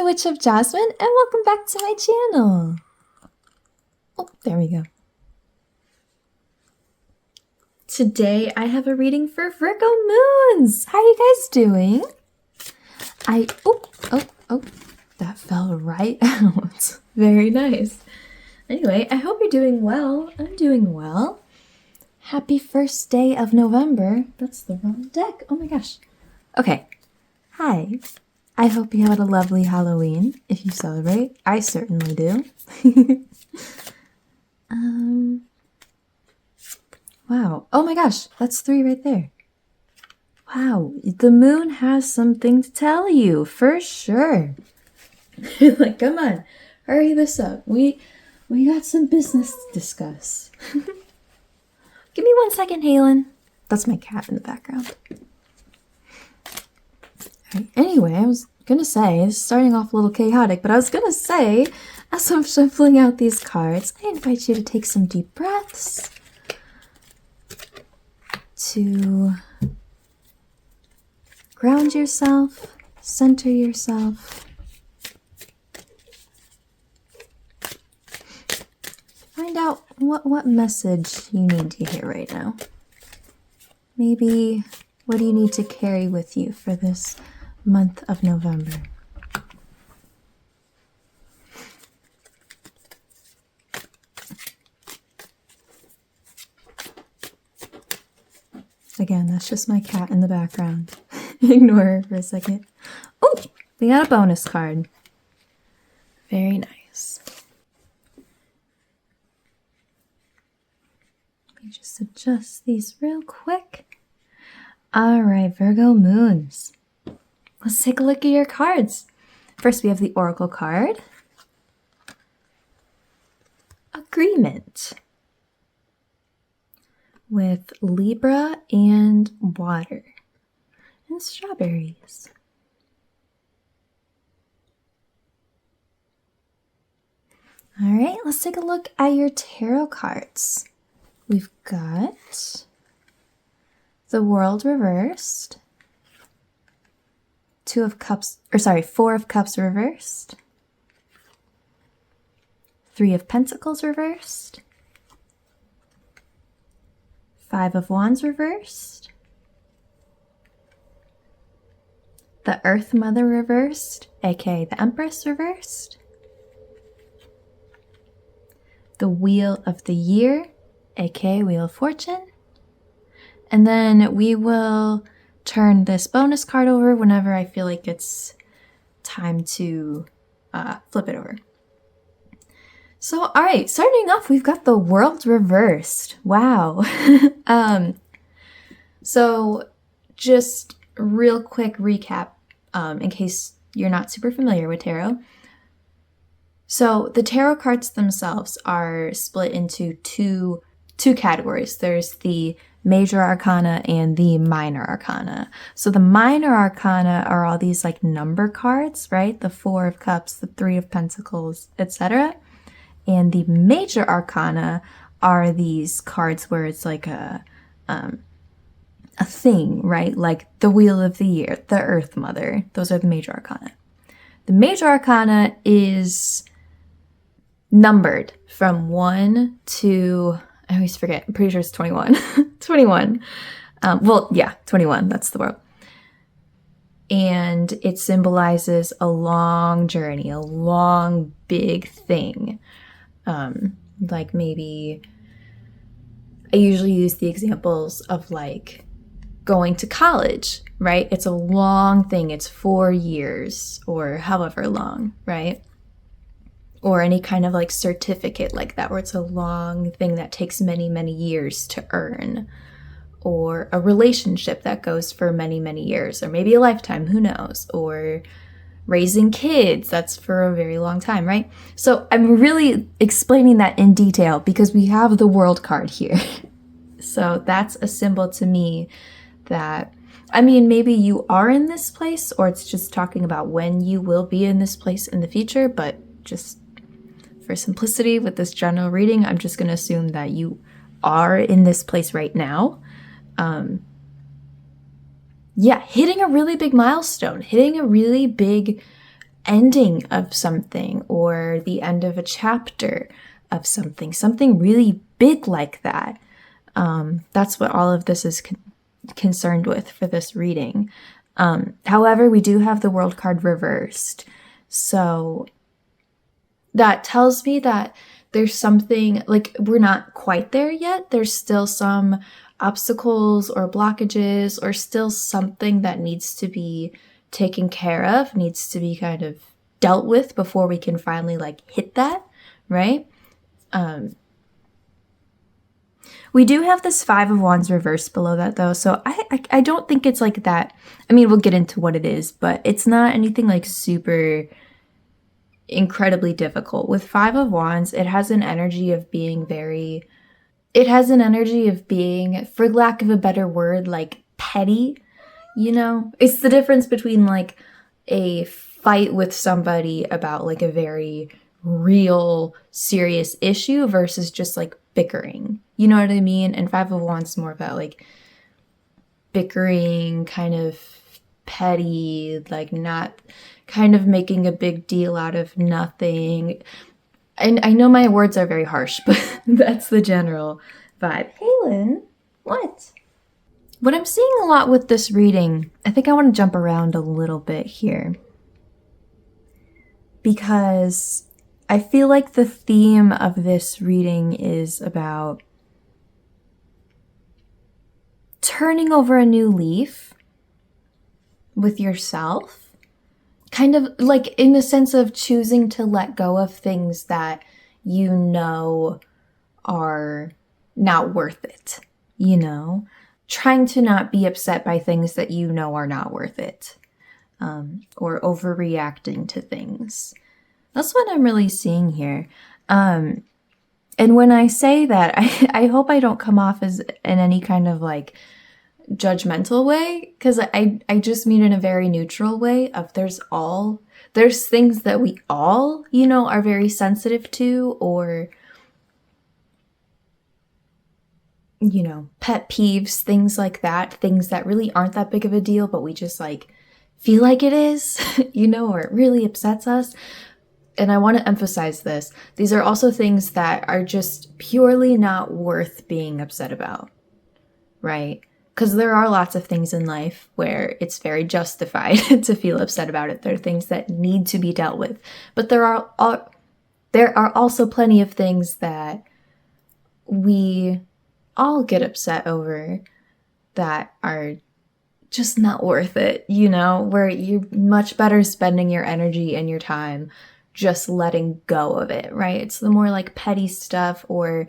Witch of Jasmine, and welcome back to my channel. Oh, there we go. Today I have a reading for Virgo moons. How are you guys doing? Oh, that fell right out. Very nice. Anyway, I hope you're doing well. I'm doing well. Happy first day of November. That's the wrong deck. Oh my gosh. Okay. Hi. I hope you had a lovely Halloween, if you celebrate. I certainly do. Wow. Oh my gosh, that's 3 right there. Wow, the moon has something to tell you, for sure. Like, come on, hurry this up. We got some business to discuss. Give me 1 second, Halen. That's my cat in the background. Anyway, I was gonna say, it's starting off a little chaotic, but I was gonna say, as I'm shuffling out these cards, I invite you to take some deep breaths, to ground yourself, center yourself, find out what message you need to hear right now. Maybe what do you need to carry with you for this month of November? Again, that's just my cat in the background. Ignore her for a second. Oh, we got a bonus card. Very nice. Let me just adjust these real quick. All right, Virgo moons. Let's take a look at your cards. First, we have the Oracle card. Agreement. With Libra and water. And strawberries. All right, let's take a look at your tarot cards. We've got the World reversed. 4 of Cups reversed. 3 of Pentacles reversed. 5 of Wands reversed. The Earth Mother reversed, aka the Empress reversed. The Wheel of the Year, aka Wheel of Fortune. And then we will turn this bonus card over whenever I feel like it's time to flip it over. So, all right, starting off, we've got the World reversed. Wow. So just real quick recap, in case you're not super familiar with tarot. So the tarot cards themselves are split into two categories. There's the Major Arcana and the Minor Arcana. So the Minor Arcana are all these like number cards, right? The 4 of Cups, the 3 of Pentacles, etc. And the Major Arcana are these cards where it's like a thing, right? Like the Wheel of the Year, the Earth Mother. Those are the Major Arcana. The Major Arcana is numbered from 1 to, I always forget, I'm pretty sure it's 21. 21. 21, that's the word. And it symbolizes a long journey, a long, big thing. Like maybe, I usually use the examples of like going to college, right? It's a long thing. It's 4 years or however long, right? Or any kind of like certificate like that, where it's a long thing that takes many, many years to earn. Or a relationship that goes for many, many years, or maybe a lifetime, who knows? Or raising kids, that's for a very long time, right? So I'm really explaining that in detail because we have the World card here. So that's a symbol to me that, I mean, maybe you are in this place, or it's just talking about when you will be in this place in the future, but just for simplicity with this general reading, I'm just going to assume that you are in this place right now. Yeah, hitting a really big milestone, hitting a really big ending of something or the end of a chapter of something really big like that. That's what all of this is concerned with for this reading. However, we do have the World card reversed. So that tells me that there's something, like, we're not quite there yet. There's still some obstacles or blockages or still something that needs to be taken care of, needs to be kind of dealt with before we can finally like hit that, right? We do have this Five of Wands reversed below that though, so I don't think it's like that. I mean, we'll get into what it is, but it's not anything like super incredibly difficult. With Five of Wands, it has an energy of being for lack of a better word, like petty, you know? It's the difference between like a fight with somebody about like a very real, serious issue versus just like bickering. You know what I mean? And Five of Wands is more about like bickering, kind of petty, like not kind of making a big deal out of nothing. And I know my words are very harsh, but that's the general vibe. Kaylin, what? What I'm seeing a lot with this reading, I think I want to jump around a little bit here, because I feel like the theme of this reading is about turning over a new leaf with yourself, kind of like in the sense of choosing to let go of things that you know are not worth it, you know, trying to not be upset by things that you know are not worth it, or overreacting to things. That's what I'm really seeing here. And when I say that, I hope I don't come off as in any kind of like judgmental way, because I just mean in a very neutral way of there's things that we all, you know, are very sensitive to, or, you know, pet peeves, things like that, things that really aren't that big of a deal, but we just like feel like it is, you know, or it really upsets us. And I want to emphasize this. These are also things that are just purely not worth being upset about, right? Because there are lots of things in life where it's very justified to feel upset about it. There are things that need to be dealt with. But there are also plenty of things that we all get upset over that are just not worth it, you know, where you're much better spending your energy and your time just letting go of it, right? It's the more like petty stuff, or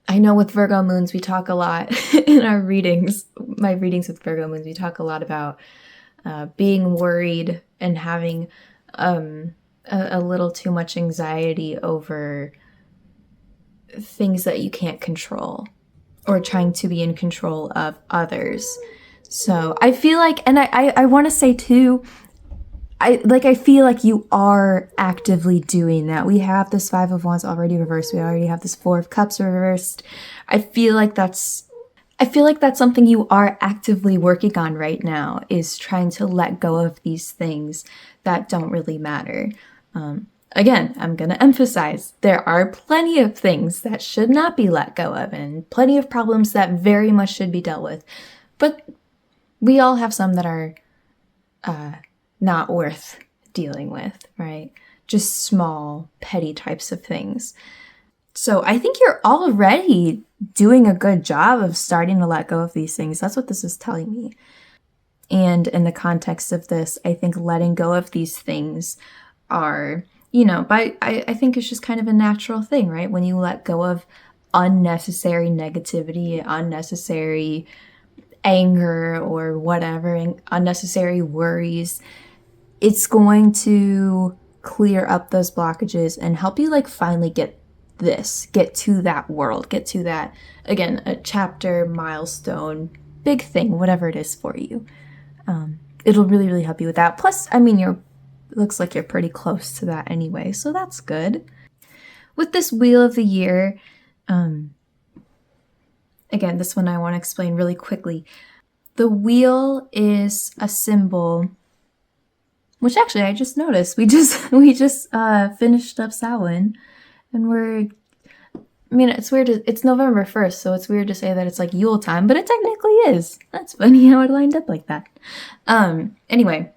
I know with Virgo moons, we talk a lot in our readings, my readings with Virgo moons, we talk a lot about being worried and having a little too much anxiety over things that you can't control, or trying to be in control of others. So I feel like, and I want to say too, I feel like you are actively doing that. We have this Five of Wands already reversed. We already have this Four of Cups reversed. I feel like that's something you are actively working on right now, is trying to let go of these things that don't really matter. Again, I'm going to emphasize there are plenty of things that should not be let go of, and plenty of problems that very much should be dealt with. But we all have some that are not worth dealing with, right? Just small, petty types of things. So I think you're already doing a good job of starting to let go of these things. That's what this is telling me. And in the context of this, I think letting go of these things are, you know, but I think it's just kind of a natural thing, right? When you let go of unnecessary negativity, unnecessary anger, or whatever, unnecessary worries, it's going to clear up those blockages and help you like finally get to that world, get to that, again, a chapter, milestone, big thing, whatever it is for you. It'll really, really help you with that. Plus, I mean, looks like you're pretty close to that anyway, so that's good. With this Wheel of the Year, again, this one I want to explain really quickly. The wheel is a symbol which actually I just noticed. We just finished up Samhain, and it's weird. It's November 1st, so it's weird to say that it's like Yule time, but it technically is. That's funny how it lined up like that. Anyway,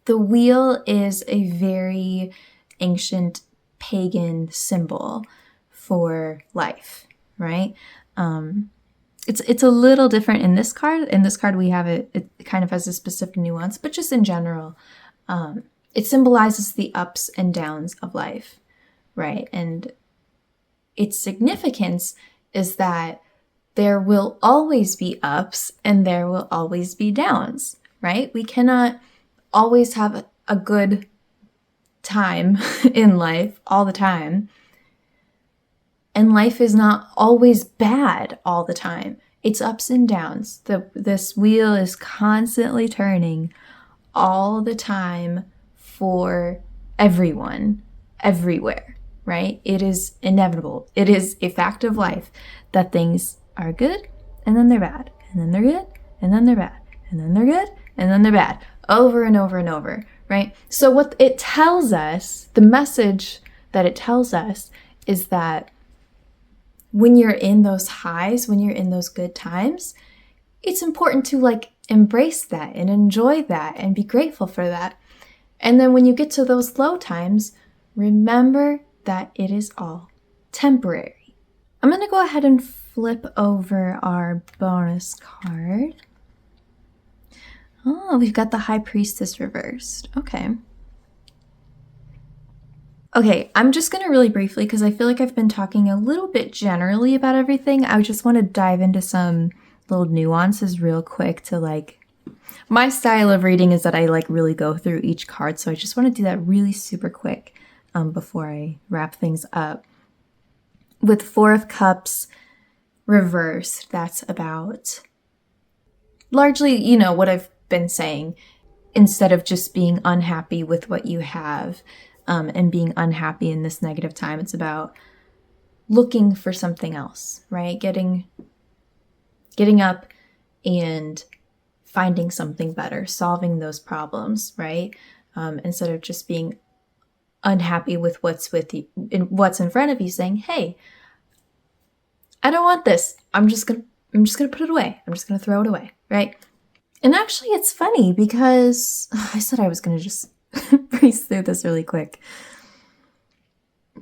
the wheel is a very ancient pagan symbol for life, right? It's a little different in this card. In this card, we have it kind of has a specific nuance, but just in general, it symbolizes the ups and downs of life, right? And its significance is that there will always be ups and there will always be downs, right? We cannot always have a good time in life all the time. And life is not always bad all the time. It's ups and downs. This wheel is constantly turning all the time for everyone, everywhere, right? It is inevitable. It is a fact of life that things are good and then they're bad, and then they're good and then they're bad, and then they're good and then they're bad, over and over and over, right? So what it tells us, the message that it tells us is that when you're in those highs, when you're in those good times, it's important to like embrace that and enjoy that and be grateful for that. And then when you get to those low times, remember that it is all temporary. I'm going to go ahead and flip over our bonus card. Oh, we've got the High Priestess reversed. Okay. Okay, I'm just going to really briefly, because I feel like I've been talking a little bit generally about everything. I just want to dive into some little nuances real quick to like, my style of reading is that I like really go through each card. So I just want to do that really super quick before I wrap things up. With Four of Cups reversed, that's about largely, you know, what I've been saying. Instead of just being unhappy with what you have, and being unhappy in this negative time, it's about looking for something else, right? Getting up and finding something better, solving those problems, right? Instead of just being unhappy with what's with you, what's in front of you, saying, "Hey, I don't want this. I'm just gonna put it away. I'm just gonna throw it away," right? And actually, it's funny because I said I was gonna just breeze through this really quick.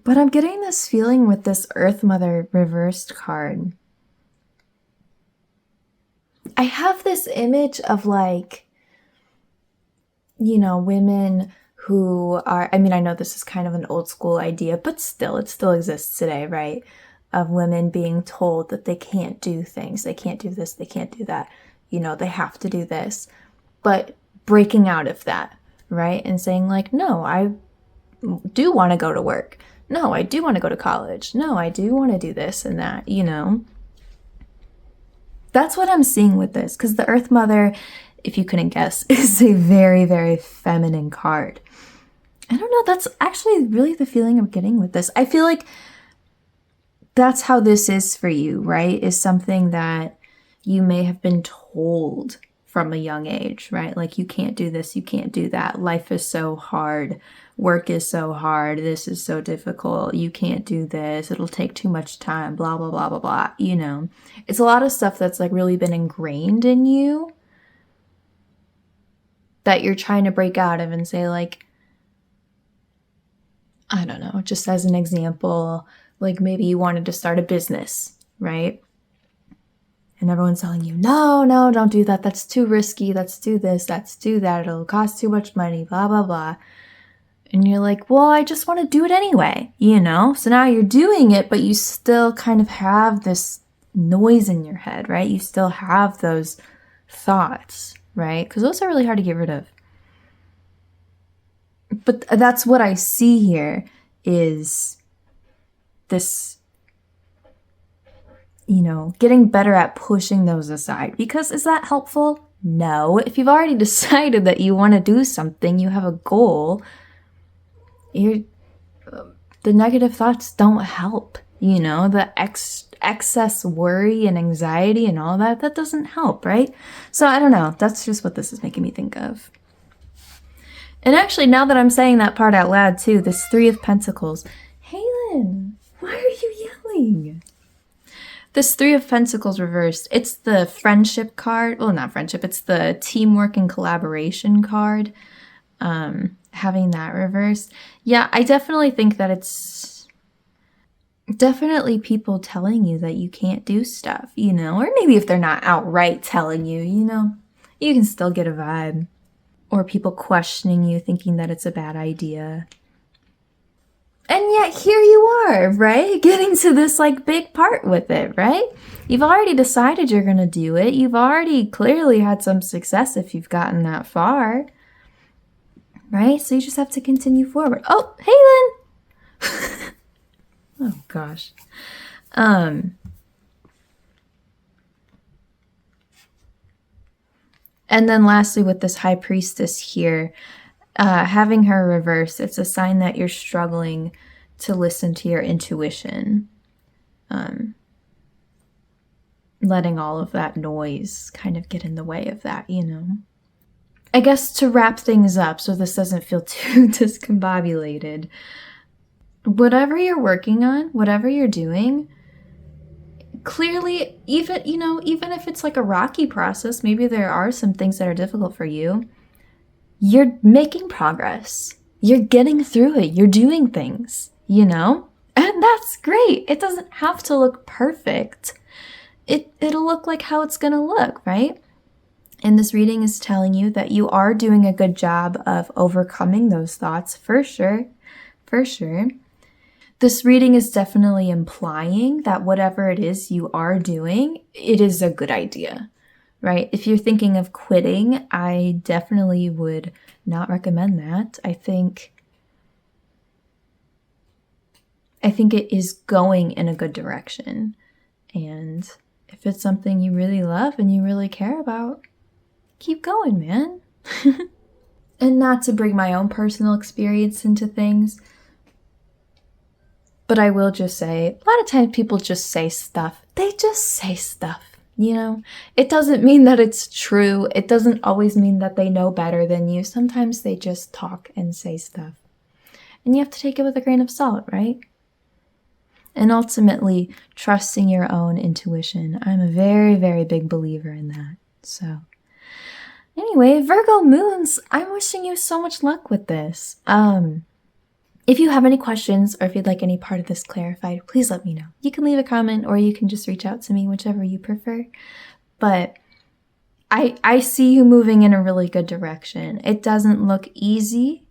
But I'm getting this feeling with this Earth Mother reversed card. I have this image of like, you know, women who are, I mean, I know this is kind of an old school idea, but still, it still exists today, right? Of women being told that they can't do things. They can't do this, they can't do that. You know, they have to do this. But breaking out of that, right? And saying like, no, I do want to go to work. No, I do want to go to college. No, I do want to do this and that, you know? That's what I'm seeing with this, because the Earth Mother, if you couldn't guess, is a very, very feminine card. I don't know, that's actually really the feeling I'm getting with this. I feel like that's how this is for you, right? Is something that you may have been told from a young age, right? Like, you can't do this, you can't do that. Life is so hard. Work is so hard. This is so difficult. You can't do this. It'll take too much time, blah, blah, blah, blah, blah. You know, it's a lot of stuff that's like really been ingrained in you that you're trying to break out of and say like, I don't know, just as an example, like maybe you wanted to start a business, right? And everyone's telling you, no, don't do that. That's too risky. Let's do this. Let's do that. It'll cost too much money, blah, blah, blah. And you're like, well, I just want to do it anyway, you know? So now you're doing it, but you still kind of have this noise in your head, right? You still have those thoughts, right? Because those are really hard to get rid of. But that's what I see here is this, you know, getting better at pushing those aside. Because is that helpful? No. If you've already decided that you want to do something, you have a goal, the negative thoughts don't help. You know, the excess worry and anxiety and all that doesn't help, right? So I don't know. That's just what this is making me think of. And actually, now that I'm saying that part out loud too, this Three of Pentacles. Halen, why are you yelling? This Three of Pentacles reversed, it's the friendship card. Well, not friendship, it's the teamwork and collaboration card. Having that reversed. Yeah, I definitely think that it's definitely people telling you that you can't do stuff, you know? Or maybe if they're not outright telling you, you know, you can still get a vibe. Or people questioning you, thinking that it's a bad idea. And yet here you are, right? Getting to this like big part with it, right? You've already decided you're gonna do it. You've already clearly had some success if you've gotten that far. Right? So you just have to continue forward. Oh, Halen! Oh gosh. And then lastly with this High Priestess here, having her reverse, it's a sign that you're struggling to listen to your intuition. Letting all of that noise kind of get in the way of that, you know? I guess to wrap things up so this doesn't feel too discombobulated, whatever you're working on, whatever you're doing, clearly, even if it's like a rocky process, maybe there are some things that are difficult for you, you're making progress. You're getting through it. You're doing things, you know? And that's great. It doesn't have to look perfect. It'll look like how it's gonna look, right? And this reading is telling you that you are doing a good job of overcoming those thoughts, for sure, for sure. This reading is definitely implying that whatever it is you are doing, it is a good idea, right? If you're thinking of quitting, I definitely would not recommend that. I think it is going in a good direction. And if it's something you really love and you really care about, keep going, man. And not to bring my own personal experience into things, but I will just say, a lot of times people just say stuff. They just say stuff, you know? It doesn't mean that it's true. It doesn't always mean that they know better than you. Sometimes they just talk and say stuff. And you have to take it with a grain of salt, right? And ultimately, trusting your own intuition. I'm a very, very big believer in that. So anyway, Virgo moons, I'm wishing you so much luck with this. If you have any questions or if you'd like any part of this clarified, please let me know. You can leave a comment or you can just reach out to me, whichever you prefer. But I see you moving in a really good direction. It doesn't look easy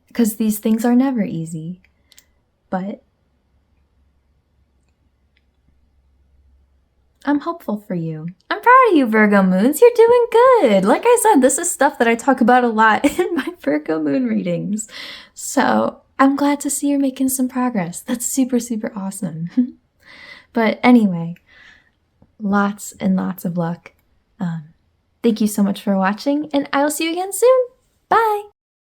because these things are never easy, but I'm hopeful for you. I'm proud of you, Virgo moons. You're doing good. Like I said, this is stuff that I talk about a lot in my Virgo moon readings. So I'm glad to see you're making some progress. That's super, super awesome. But anyway, lots and lots of luck. Thank you so much for watching, and I will see you again soon. Bye.